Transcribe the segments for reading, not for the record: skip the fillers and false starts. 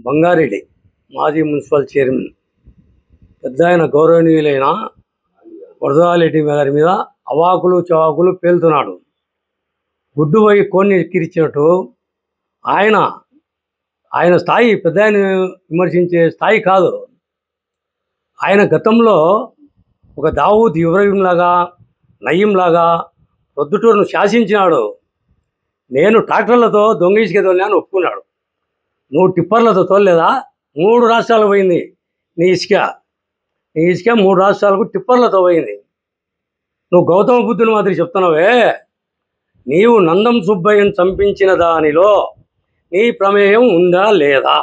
బంగారెడ్డి మాజీ municipal chairman పెద్ద ఆయన గౌరవనీయులైన వరదారెడ్డి గారి మీద అవాకులు చవాకులు పేలుతున్నాడు. గుడ్డు పోయి కొన్ని ఎక్కిరిచ్చినట్టు ఆయన స్థాయి పెద్ద ఆయన విమర్శించే స్థాయి కాదు. ఆయన గతంలో ఒక దావూద్ ఇబ్రహీం లాగా, నయీం లాగా ప్రొద్దుటూరును శాసించినాడు. నేను ట్రాక్టర్లతో దొంగ ఇసుక తోలినాను ఒప్పుకున్నాడు. నువ్వు టిప్పర్లతో తోలలేదా? 3 రాష్ట్రాలకు పోయింది నీ ఇసుక 3 రాష్ట్రాలకు టిప్పర్లతో పోయింది. నువ్వు గౌతమ బుద్ధుని మాదిరి చెప్తున్నావే. నీవు నందం సుబ్బయ్యను చంపించిన దానిలో నీ ప్రమేయం ఉందా లేదా?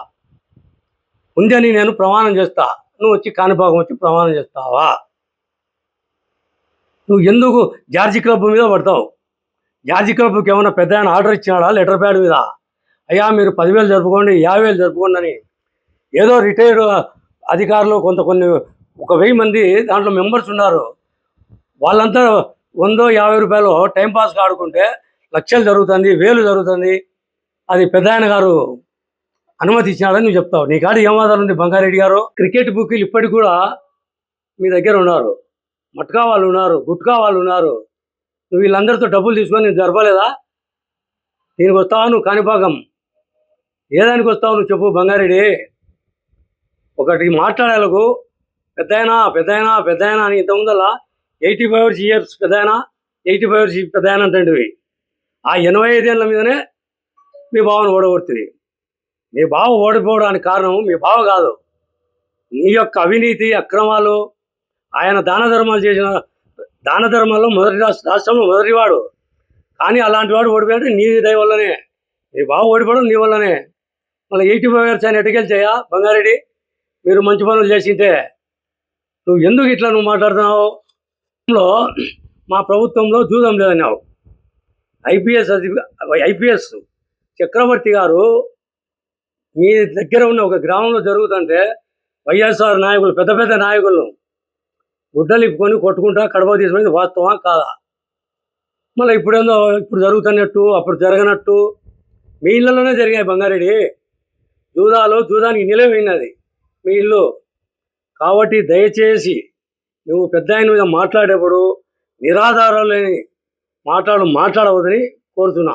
ఉందని నేను ప్రమాణం చేస్తా. నువ్వు వచ్చి కాణిపాకం వచ్చి ప్రమాణం చేస్తావా? నువ్వు ఎందుకు జార్జి క్లబ్ మీద పడతావు? జార్జి క్లబ్కి ఏమైనా పెద్ద ఆయన ఆర్డర్ ఇచ్చినాడా లెటర్ ప్యాడ్ మీద? అయ్యా మీరు 10,000 జరుపుకోండి, 50,000 జరుపుకోండి అని. ఏదో రిటైర్డ్ అధికారులు కొన్ని 1,000 మంది దాంట్లో మెంబర్స్ ఉన్నారు. వాళ్ళంతా 100-50 రూపాయలు టైంపాస్గా ఆడుకుంటే లక్షలు జరుగుతుంది, 1000 జరుగుతుంది. అది పెద్ద ఆయన గారు అనుమతి ఇచ్చినాడని నువ్వు చెప్తావు. నీ కాడ ఏం ఆధారం ఉంది బంగారెడ్డి గారు? క్రికెట్ బుక్కీలు ఇప్పటికి కూడా మీ దగ్గర ఉన్నారు, మట్కా వాళ్ళు ఉన్నారు, గుట్కా వాళ్ళు ఉన్నారు. నువ్వు వీళ్ళందరితో డబ్బులు తీసుకొని నేను జరపలేదా? దీనికి వస్తావా నువ్వు కాణిపాకం? ఏదానికి వస్తావు నువ్వు చెప్పు బంగారెడ్డి. ఒకటి మాట్లాడేలకు పెద్ద ఆయన అని ఇంతకుముందల్లా 85 years పెద్ద ఆయన, 85 years పెద్ద ఆయన అంటండివి. ఆ 85 ఏళ్ళ మీదనే మీ బావను ఓడగొడుతుంది. మీ బావ ఓడిపోవడానికి కారణం మీ బావ కాదు, నీ యొక్క అవినీతి అక్రమాలు. ఆయన దాన ధర్మాల్లో రాష్ట్రంలో మొదటివాడు. కానీ అలాంటి వాడు ఓడిపోయాడు నీ దయ వల్లనే. మీ బావ ఓడిపోవడం నీ వల్లనే. మళ్ళీ 85 years ఆయన ఎటుకెళ్తాయా బంగారెడ్డి? మీరు మంచి పనులు చేసింటే నువ్వు ఎందుకు ఇట్లా నువ్వు మాట్లాడుతున్నావు? మా ప్రభుత్వంలో జూదం లేదన్నావు. ఐపీఎస్ చక్రవర్తి గారు మీ దగ్గర ఉన్న ఒక గ్రామంలో జరుగుతుంటే వైఎస్ఆర్ నాయకులు, పెద్ద నాయకులను గుడ్డలు ఇప్పుకొని కొట్టుకుంటా కడప తీసుకుని వాస్తవా కాదా? మళ్ళీ ఇప్పుడు జరుగుతున్నట్టు అప్పుడు జరగనట్టు మీ ఇళ్ళలోనే జరిగాయి బంగారెడ్డి. జూదానికి నిలవైనది మీ ఇల్లు. కాబట్టి దయచేసి నువ్వు పెద్ద ఆయన మీద మాట్లాడేప్పుడు నిరాధారాలు లేని మాట్లాడవద్దని కోరుతున్నా.